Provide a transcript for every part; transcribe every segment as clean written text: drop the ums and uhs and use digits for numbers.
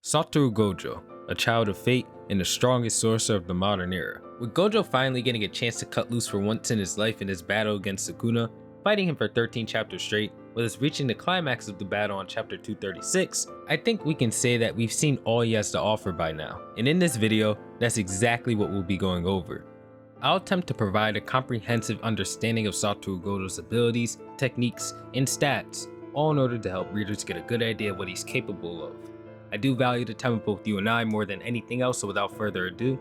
Satoru Gojo, a child of fate and the strongest sorcerer of the modern era. With Gojo finally getting a chance to cut loose for once in his life in his battle against Sukuna, fighting him for 13 chapters straight, with us reaching the climax of the battle on chapter 236, I think we can say that we've seen all he has to offer by now. And in this video, that's exactly what we'll be going over. I'll attempt to provide a comprehensive understanding of Satoru Gojo's abilities, techniques, and stats, all in order to help readers get a good idea of what he's capable of. I do value the time of both you and I more than anything else, so without further ado,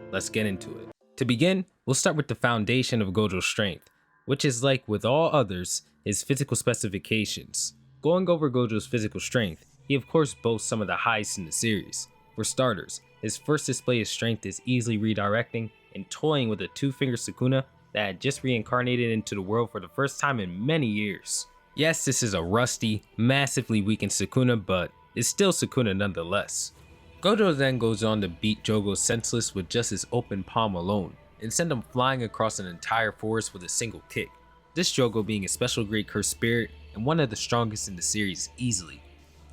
let's get into it. To begin, we'll start with the foundation of Gojo's strength, which is like with all others, his physical specifications. Going over Gojo's physical strength, he of course boasts some of the highest in the series. For starters, his first display of strength is easily redirecting and toying with a two-finger Sukuna that had just reincarnated into the world for the first time in many years. Yes, this is a rusty, massively weakened Sukuna, but it's still Sukuna nonetheless. Gojo then goes on to beat Jogo senseless with just his open palm alone, and send him flying across an entire forest with a single kick. This Jogo being a special grade cursed spirit and one of the strongest in the series easily.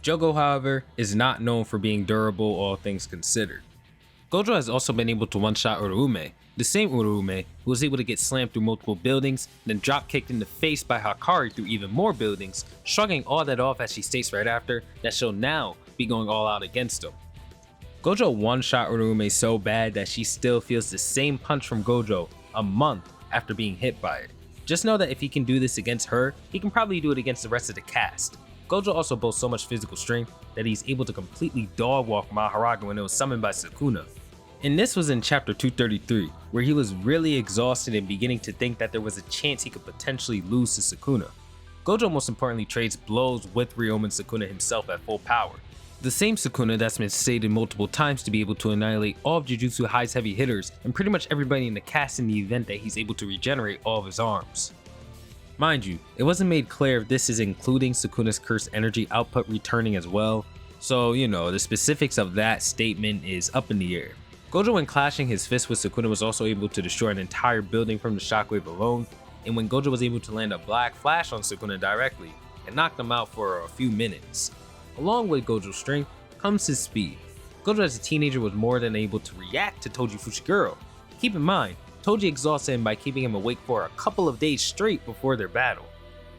Jogo, however, is not known for being durable, all things considered. Gojo has also been able to one-shot Urume, the same Urume who was able to get slammed through multiple buildings, then drop kicked in the face by Hakari through even more buildings, shrugging all that off as she states right after that she'll now be going all out against him. Gojo one-shot Urume so bad that she still feels the same punch from Gojo a month after being hit by it. Just know that if he can do this against her, he can probably do it against the rest of the cast. Gojo also boasts so much physical strength that he's able to completely dog walk Mahoraga when it was summoned by Sukuna. And this was in chapter 233, where he was really exhausted and beginning to think that there was a chance he could potentially lose to Sukuna. Gojo most importantly trades blows with Ryomen Sukuna himself at full power. The same Sukuna that's been stated multiple times to be able to annihilate all of Jujutsu High's heavy hitters and pretty much everybody in the cast in the event that he's able to regenerate all of his arms. Mind you, it wasn't made clear if this is including Sukuna's cursed energy output returning as well, so the specifics of that statement is up in the air. Gojo, when clashing his fist with Sukuna, was also able to destroy an entire building from the shockwave alone, and when Gojo was able to land a black flash on Sukuna directly and knocked him out for a few minutes. Along with Gojo's strength comes his speed. Gojo as a teenager was more than able to react to Toji Fushiguro. Keep in mind, Toji exhausted him by keeping him awake for a couple of days straight before their battle.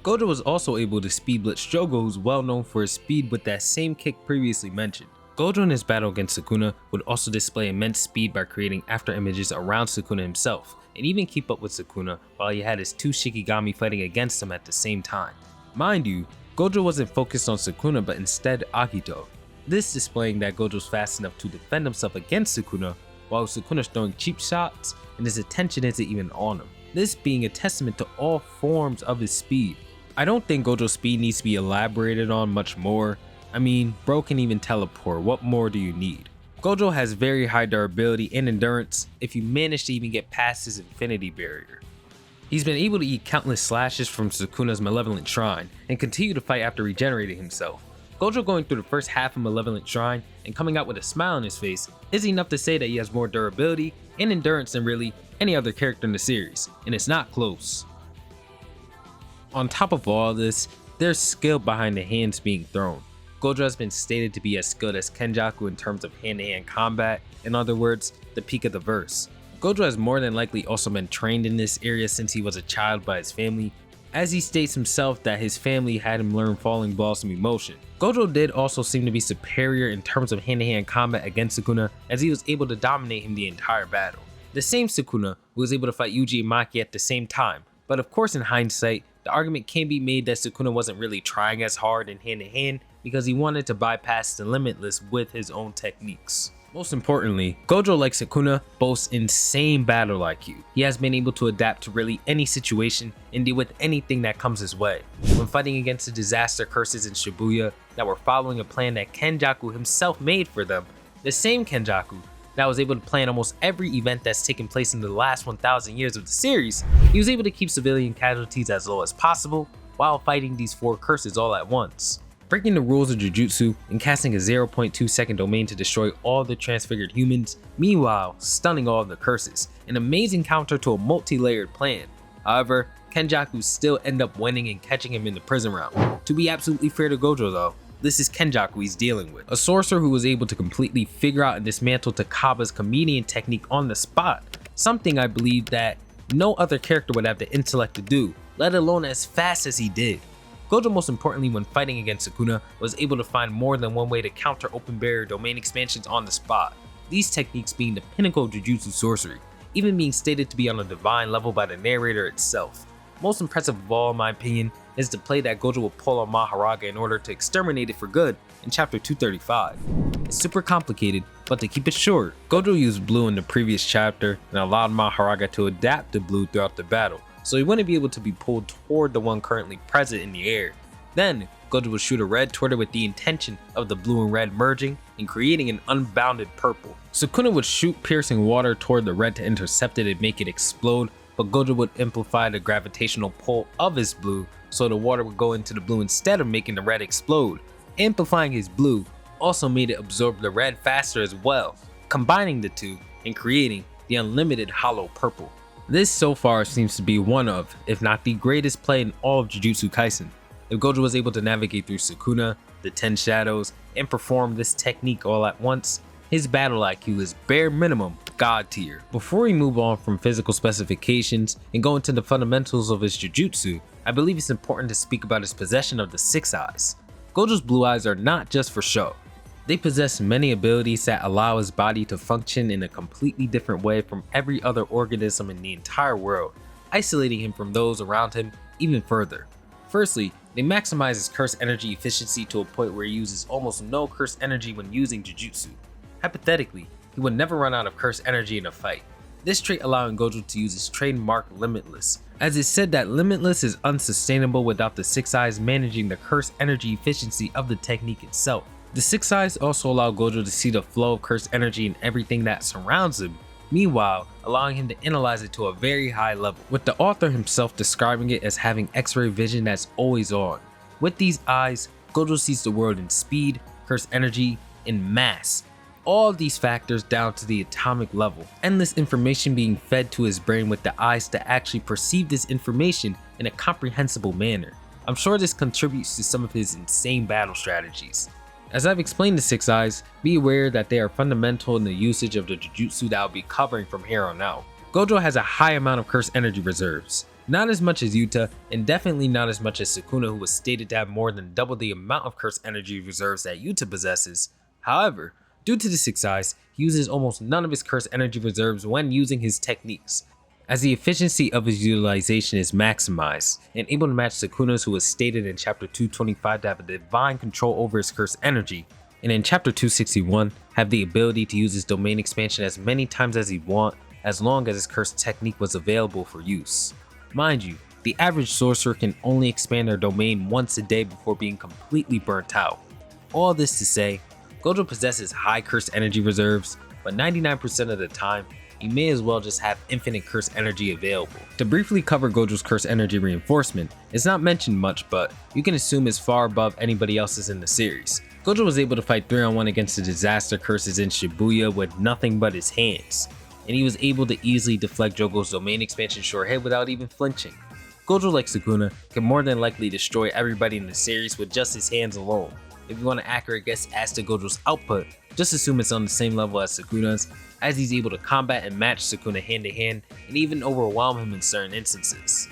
Gojo was also able to speed blitz Jogo, who's well known for his speed with that same kick previously mentioned. Gojo in his battle against Sukuna would also display immense speed by creating after images around Sukuna himself, and even keep up with Sukuna while he had his two Shikigami fighting against him at the same time. Mind you, Gojo wasn't focused on Sukuna but instead Akito, this displaying that Gojo's fast enough to defend himself against Sukuna while Sukuna's throwing cheap shots and his attention isn't even on him, this being a testament to all forms of his speed. I don't think Gojo's speed needs to be elaborated on much more. I mean, bro can even teleport, what more do you need? Gojo has very high durability and endurance if you manage to even get past his infinity barrier. He's been able to eat countless slashes from Sukuna's Malevolent Shrine and continue to fight after regenerating himself. Gojo going through the first half of Malevolent Shrine and coming out with a smile on his face is enough to say that he has more durability and endurance than really any other character in the series, and it's not close. On top of all this, there's skill behind the hands being thrown. Gojo has been stated to be as skilled as Kenjaku in terms of hand-to-hand combat, in other words, the peak of the verse. Gojo has more than likely also been trained in this area since he was a child by his family, as he states himself that his family had him learn falling balls from emotion. Gojo did also seem to be superior in terms of hand-to-hand combat against Sukuna, as he was able to dominate him the entire battle. The same Sukuna who was able to fight Yuji and Maki at the same time, but of course in hindsight, the argument can be made that Sukuna wasn't really trying as hard in hand-to-hand because he wanted to bypass the Limitless with his own techniques. Most importantly, Gojo, like Sukuna, boasts insane battle IQ. He has been able to adapt to really any situation and deal with anything that comes his way. When fighting against the disaster curses in Shibuya that were following a plan that Kenjaku himself made for them, the same Kenjaku that was able to plan almost every event that's taken place in the last 1,000 years of the series, he was able to keep civilian casualties as low as possible while fighting these 4 curses all at once. Breaking the rules of Jujutsu and casting a 0.2 second domain to destroy all the transfigured humans, meanwhile stunning all of the curses, an amazing counter to a multi-layered plan. However, Kenjaku still end up winning and catching him in the prison round. To be absolutely fair to Gojo though, this is Kenjaku he's dealing with, a sorcerer who was able to completely figure out and dismantle Takaba's comedian technique on the spot, something I believe that no other character would have the intellect to do, let alone as fast as he did. Gojo, most importantly when fighting against Sukuna, was able to find more than one way to counter open barrier domain expansions on the spot, these techniques being the pinnacle of Jujutsu sorcery, even being stated to be on a divine level by the narrator itself. Most impressive of all in my opinion is the play that Gojo will pull on Maharaga in order to exterminate it for good in chapter 235. It's super complicated, but to keep it short, Gojo used blue in the previous chapter and allowed Maharaga to adapt to blue throughout the battle, so he wouldn't be able to be pulled toward the one currently present in the air. Then, Gojo would shoot a red toward it with the intention of the blue and red merging and creating an unbounded purple. Sukuna would shoot piercing water toward the red to intercept it and make it explode, but Gojo would amplify the gravitational pull of his blue so the water would go into the blue instead of making the red explode. Amplifying his blue also made it absorb the red faster as well, combining the two and creating the unlimited hollow purple. This so far seems to be one of, if not the greatest play in all of Jujutsu Kaisen. If Gojo was able to navigate through Sukuna, the 10 shadows, and perform this technique all at once, his battle IQ is bare minimum god tier. Before we move on from physical specifications and go into the fundamentals of his Jujutsu, I believe it's important to speak about his possession of the 6 eyes. Gojo's blue eyes are not just for show. They possess many abilities that allow his body to function in a completely different way from every other organism in the entire world, isolating him from those around him even further. Firstly, they maximize his curse energy efficiency to a point where he uses almost no curse energy when using Jujutsu. Hypothetically, he would never run out of curse energy in a fight, this trait allowing Gojo to use his trademark Limitless, as it's said that Limitless is unsustainable without the 6 eyes managing the curse energy efficiency of the technique itself. The 6 eyes also allow Gojo to see the flow of curse energy in everything that surrounds him, meanwhile allowing him to analyze it to a very high level, with the author himself describing it as having X-ray vision that's always on. With these eyes, Gojo sees the world in speed, curse energy, and mass, all of these factors down to the atomic level. Endless information being fed to his brain with the eyes to actually perceive this information in a comprehensible manner. I'm sure this contributes to some of his insane battle strategies. As I've explained the 6 eyes, be aware that they are fundamental in the usage of the Jujutsu that I'll be covering from here on out. Gojo has a high amount of curse energy reserves. Not as much as Yuta, and definitely not as much as Sukuna, who was stated to have more than double the amount of curse energy reserves that Yuta possesses. However, due to the 6 eyes, he uses almost none of his curse energy reserves when using his techniques, as the efficiency of his utilization is maximized, and able to match Sukuna's, who was stated in chapter 225 to have a divine control over his curse energy, and in chapter 261 have the ability to use his domain expansion as many times as he want, as long as his curse technique was available for use. Mind you, the average sorcerer can only expand their domain once a day before being completely burnt out. All this to say, Gojo possesses high curse energy reserves, but 99% of the time, he may as well just have infinite curse energy available. To briefly cover Gojo's curse energy reinforcement, it's not mentioned much, but you can assume it's far above anybody else's in the series. Gojo was able to fight 3-on-1 against the disaster curses in Shibuya with nothing but his hands, and he was able to easily deflect Jogo's domain expansion short hit without even flinching. Gojo, like Sukuna, can more than likely destroy everybody in the series with just his hands alone. If you want an accurate guess as to Gojo's output, just assume it's on the same level as Sukuna's, as he's able to combat and match Sukuna hand to hand and even overwhelm him in certain instances.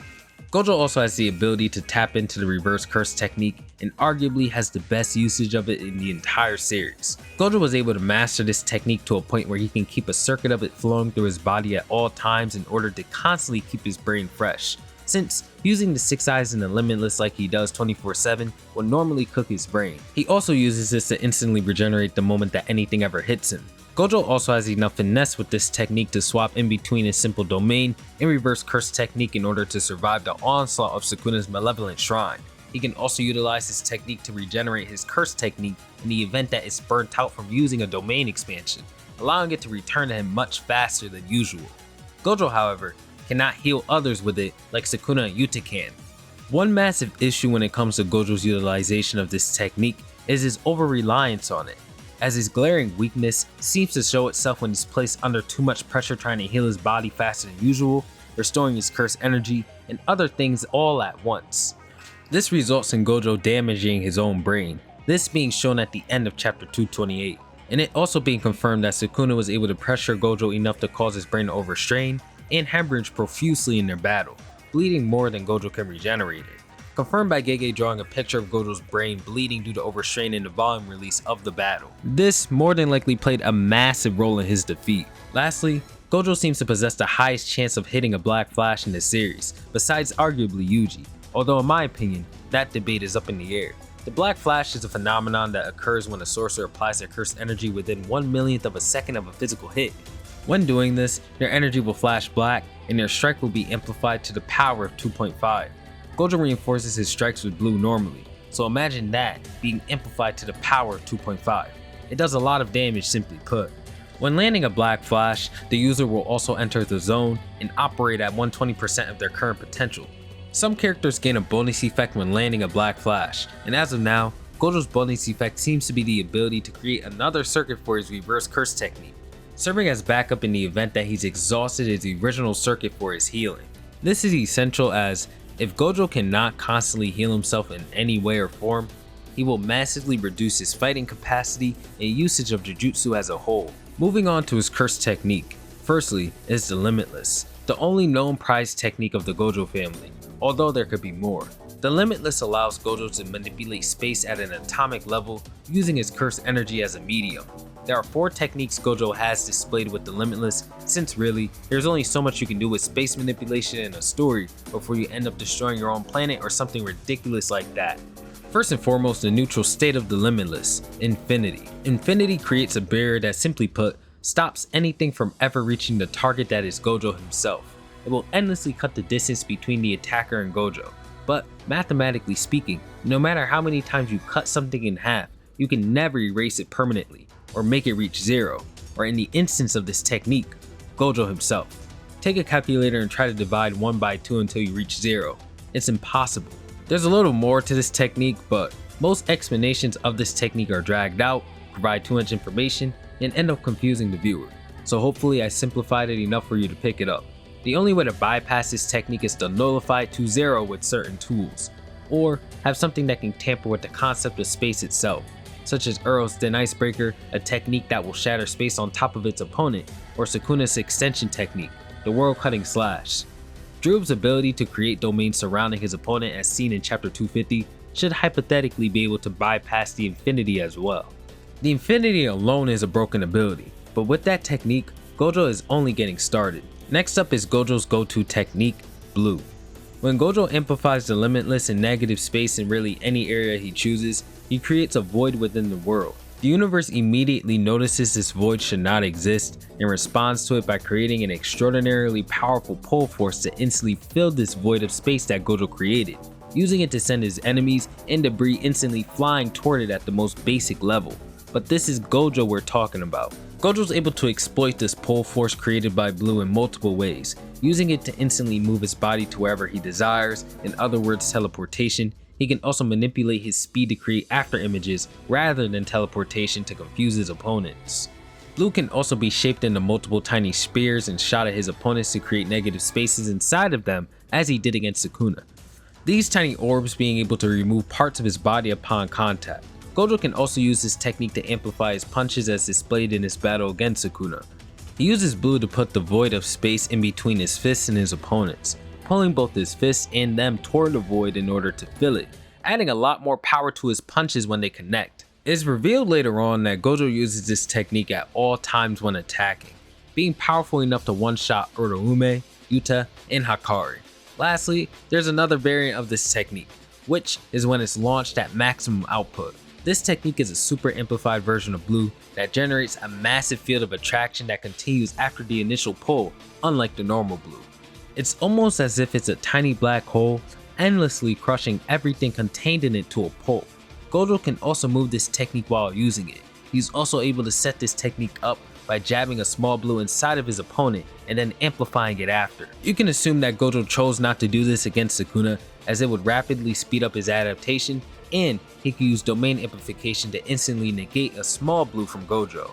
Gojo also has the ability to tap into the reverse curse technique and arguably has the best usage of it in the entire series. Gojo was able to master this technique to a point where he can keep a circuit of it flowing through his body at all times in order to constantly keep his brain fresh, since using the 6 eyes in the Limitless like he does 24/7 will normally cook his brain. He also uses this to instantly regenerate the moment that anything ever hits him. Gojo also has enough finesse with this technique to swap in between his simple domain and reverse curse technique in order to survive the onslaught of Sukuna's malevolent shrine. He can also utilize this technique to regenerate his curse technique in the event that it's burnt out from using a domain expansion, allowing it to return to him much faster than usual. Gojo, however, cannot heal others with it like Sukuna and Yuta can. One massive issue when it comes to Gojo's utilization of this technique is his over-reliance on it, as his glaring weakness seems to show itself when he's placed under too much pressure trying to heal his body faster than usual, restoring his curse energy, and other things all at once. This results in Gojo damaging his own brain, this being shown at the end of chapter 228, and it also being confirmed that Sukuna was able to pressure Gojo enough to cause his brain to overstrain and hemorrhage profusely in their battle, bleeding more than Gojo can regenerate it. Confirmed by Gege drawing a picture of Gojo's brain bleeding due to overstrain in the volume release of the battle. This more than likely played a massive role in his defeat. Lastly, Gojo seems to possess the highest chance of hitting a Black Flash in the series, besides arguably Yuji, although in my opinion, that debate is up in the air. The Black Flash is a phenomenon that occurs when a sorcerer applies their cursed energy within 1/1,000,000th of a second of a physical hit. When doing this, their energy will flash black and their strike will be amplified to the power of 2.5. Gojo reinforces his strikes with blue normally, so imagine that being amplified to the power of 2.5. It does a lot of damage, simply put. When landing a Black Flash, the user will also enter the zone and operate at 120% of their current potential. Some characters gain a bonus effect when landing a Black Flash, and as of now, Gojo's bonus effect seems to be the ability to create another circuit for his reverse curse technique, serving as backup in the event that he's exhausted his original circuit for his healing. This is essential as, if Gojo cannot constantly heal himself in any way or form, he will massively reduce his fighting capacity and usage of Jujutsu as a whole. Moving on to his curse technique, firstly is the Limitless, the only known prized technique of the Gojo family, although there could be more. The Limitless allows Gojo to manipulate space at an atomic level using his curse energy as a medium. There are 4 techniques Gojo has displayed with the Limitless, since really, there's only so much you can do with space manipulation in a story before you end up destroying your own planet or something ridiculous like that. First and foremost, the neutral state of the Limitless, Infinity. Infinity creates a barrier that, simply put, stops anything from ever reaching the target that is Gojo himself. It will endlessly cut the distance between the attacker and Gojo. But mathematically speaking, no matter how many times you cut something in half, you can never erase it permanently, or make it reach 0, or in the instance of this technique, Gojo himself. Take a calculator and try to divide 1 by 2 until you reach 0. It's impossible. There's a little more to this technique, but most explanations of this technique are dragged out, provide too much information, and end up confusing the viewer. So hopefully I simplified it enough for you to pick it up. The only way to bypass this technique is to nullify it to 0 with certain tools, or have something that can tamper with the concept of space itself, such as Uro's Den Icebreaker, a technique that will shatter space on top of its opponent, or Sukuna's extension technique, the world cutting slash. Drew's ability to create domains surrounding his opponent as seen in chapter 250 should hypothetically be able to bypass the Infinity as well. The Infinity alone is a broken ability, but with that technique, Gojo is only getting started. Next up is Gojo's go-to technique, Blue. When Gojo amplifies the Limitless in negative space in really any area he chooses, he creates a void within the world. The universe immediately notices this void should not exist and responds to it by creating an extraordinarily powerful pull force to instantly fill this void of space that Gojo created, using it to send his enemies and debris instantly flying toward it at the most basic level. But this is Gojo we're talking about. Gojo's able to exploit this pull force created by Blue in multiple ways, using it to instantly move his body to wherever he desires, in other words teleportation. He can also manipulate his speed to create after images rather than teleportation to confuse his opponents. Blue can also be shaped into multiple tiny spears and shot at his opponents to create negative spaces inside of them, as he did against Sukuna. These tiny orbs being able to remove parts of his body upon contact. Gojo can also use this technique to amplify his punches as displayed in his battle against Sukuna. He uses Blue to put the void of space in between his fists and his opponents, pulling both his fists and them toward the void in order to fill it, adding a lot more power to his punches when they connect. It is revealed later on that Gojo uses this technique at all times when attacking, being powerful enough to one-shot Uraume, Yuta, and Hakari. Lastly, there's another variant of this technique, which is when it's launched at maximum output. This technique is a super amplified version of Blue that generates a massive field of attraction that continues after the initial pull, unlike the normal Blue. It's almost as if it's a tiny black hole, endlessly crushing everything contained in it to a pulp. Gojo can also move this technique while using it. He's also able to set this technique up by jabbing a small blue inside of his opponent and then amplifying it after. You can assume that Gojo chose not to do this against Sukuna, as it would rapidly speed up his adaptation, and he can use domain amplification to instantly negate a small blue from Gojo.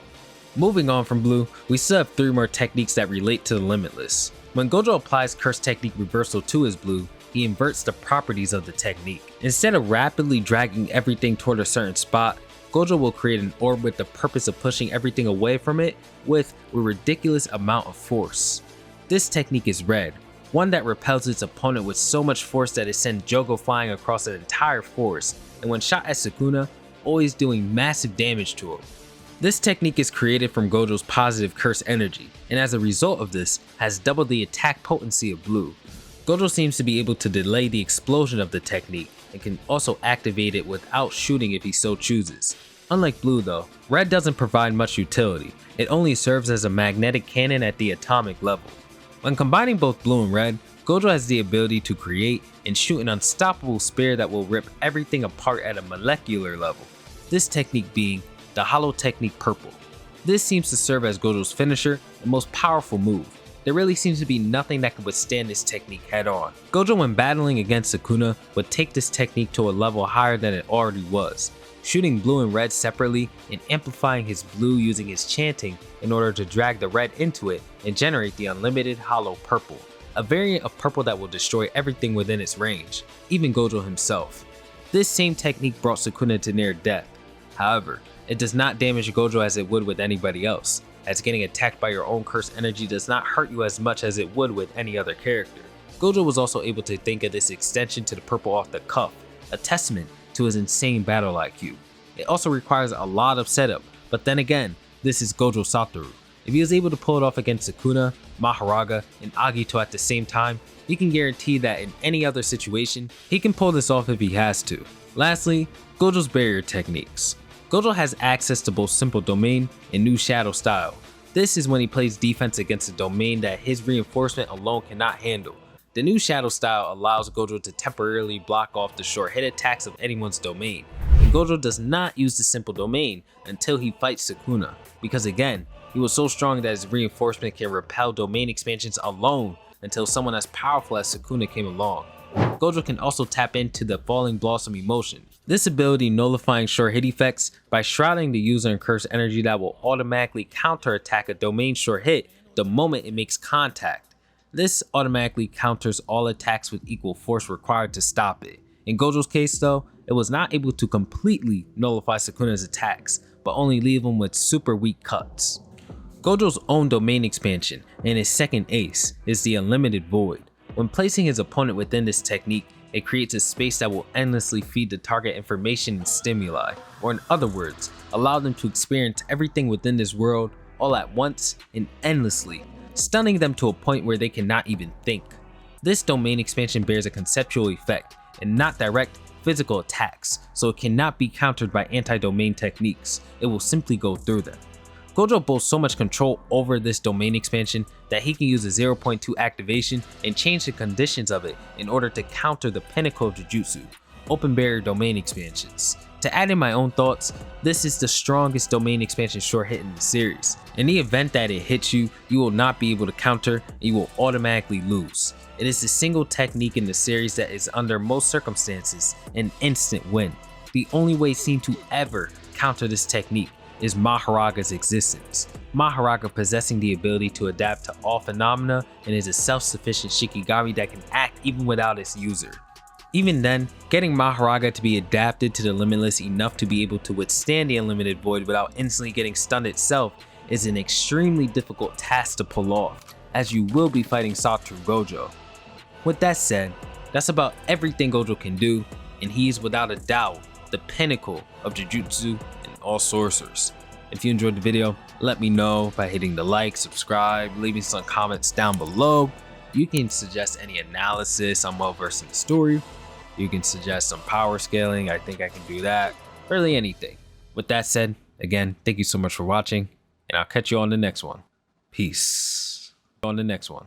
Moving on from Blue, we still have 3 more techniques that relate to the Limitless. When Gojo applies Curse Technique Reversal to his Blue, he inverts the properties of the technique. Instead of rapidly dragging everything toward a certain spot, Gojo will create an orb with the purpose of pushing everything away from it with a ridiculous amount of force. This technique is red, one that repels its opponent with so much force that it sends Jogo flying across an entire forest, and when shot at Sukuna, always doing massive damage to him. This technique is created from Gojo's positive curse energy, and as a result of this, has doubled the attack potency of blue. Gojo seems to be able to delay the explosion of the technique, and can also activate it without shooting if he so chooses. Unlike blue though, red doesn't provide much utility, it only serves as a magnetic cannon at the atomic level. When combining both blue and red, Gojo has the ability to create and shoot an unstoppable spear that will rip everything apart at a molecular level, this technique being the Hollow Technique Purple. This seems to serve as Gojo's finisher and most powerful move. There really seems to be nothing that can withstand this technique head on. Gojo when battling against Sukuna would take this technique to a level higher than it already was, shooting blue and red separately and amplifying his blue using his chanting in order to drag the red into it and generate the unlimited Hollow Purple, a variant of purple that will destroy everything within its range, even Gojo himself. This same technique brought Sukuna to near death. However, it does not damage Gojo as it would with anybody else, as getting attacked by your own curse energy does not hurt you as much as it would with any other character. Gojo was also able to think of this extension to the purple off the cuff, a testament to his insane battle IQ. It also requires a lot of setup, but then again, this is Gojo Satoru. If he was able to pull it off against Sukuna, Mahoraga, and Agito at the same time, you can guarantee that in any other situation, he can pull this off if he has to. Lastly, Gojo's barrier techniques. Gojo has access to both Simple Domain and New Shadow style. This is when he plays defense against a domain that his reinforcement alone cannot handle. The New Shadow style allows Gojo to temporarily block off the short hit attacks of anyone's domain, and Gojo does not use the Simple Domain until he fights Sukuna, because again, he was so strong that his reinforcement can repel domain expansions alone until someone as powerful as Sukuna came along. Gojo can also tap into the Falling Blossom emotion, this ability nullifying short hit effects by shrouding the user in curse energy that will automatically counterattack a domain short hit the moment it makes contact. This automatically counters all attacks with equal force required to stop it. In Gojo's case though, it was not able to completely nullify Sukuna's attacks, but only leave him with super weak cuts. Gojo's own domain expansion and his second ace is the Unlimited Void. When placing his opponent within this technique, it creates a space that will endlessly feed the target information and stimuli, or in other words, allow them to experience everything within this world all at once and endlessly, stunning them to a point where they cannot even think. This domain expansion bears a conceptual effect and not direct physical attacks, so it cannot be countered by anti-domain techniques, it will simply go through them. Gojo boasts so much control over this domain expansion that he can use a 0.2 activation and change the conditions of it in order to counter the pinnacle of Jujutsu, open barrier domain expansions. To add in my own thoughts, this is the strongest domain expansion short hit in the series. In the event that it hits you, you will not be able to counter and you will automatically lose. It is the single technique in the series that is under most circumstances an instant win. The only way seen to ever counter this technique is Mahoraga's existence. Mahoraga possessing the ability to adapt to all phenomena and is a self-sufficient Shikigami that can act even without its user. Even then, getting Mahoraga to be adapted to the Limitless enough to be able to withstand the Unlimited Void without instantly getting stunned itself is an extremely difficult task to pull off, as you will be fighting Satoru Gojo. With that said, that's about everything Gojo can do, and he is without a doubt the pinnacle of Jujutsu and all sorcerers. If you enjoyed the video, let me know by hitting the like, subscribe, leaving some comments down below. You can suggest any analysis, I'm well versed in the story. You can suggest some power scaling, I think I can do that. Really anything. With that said, again, thank you so much for watching, and I'll catch you on the next one. Peace. On the next one.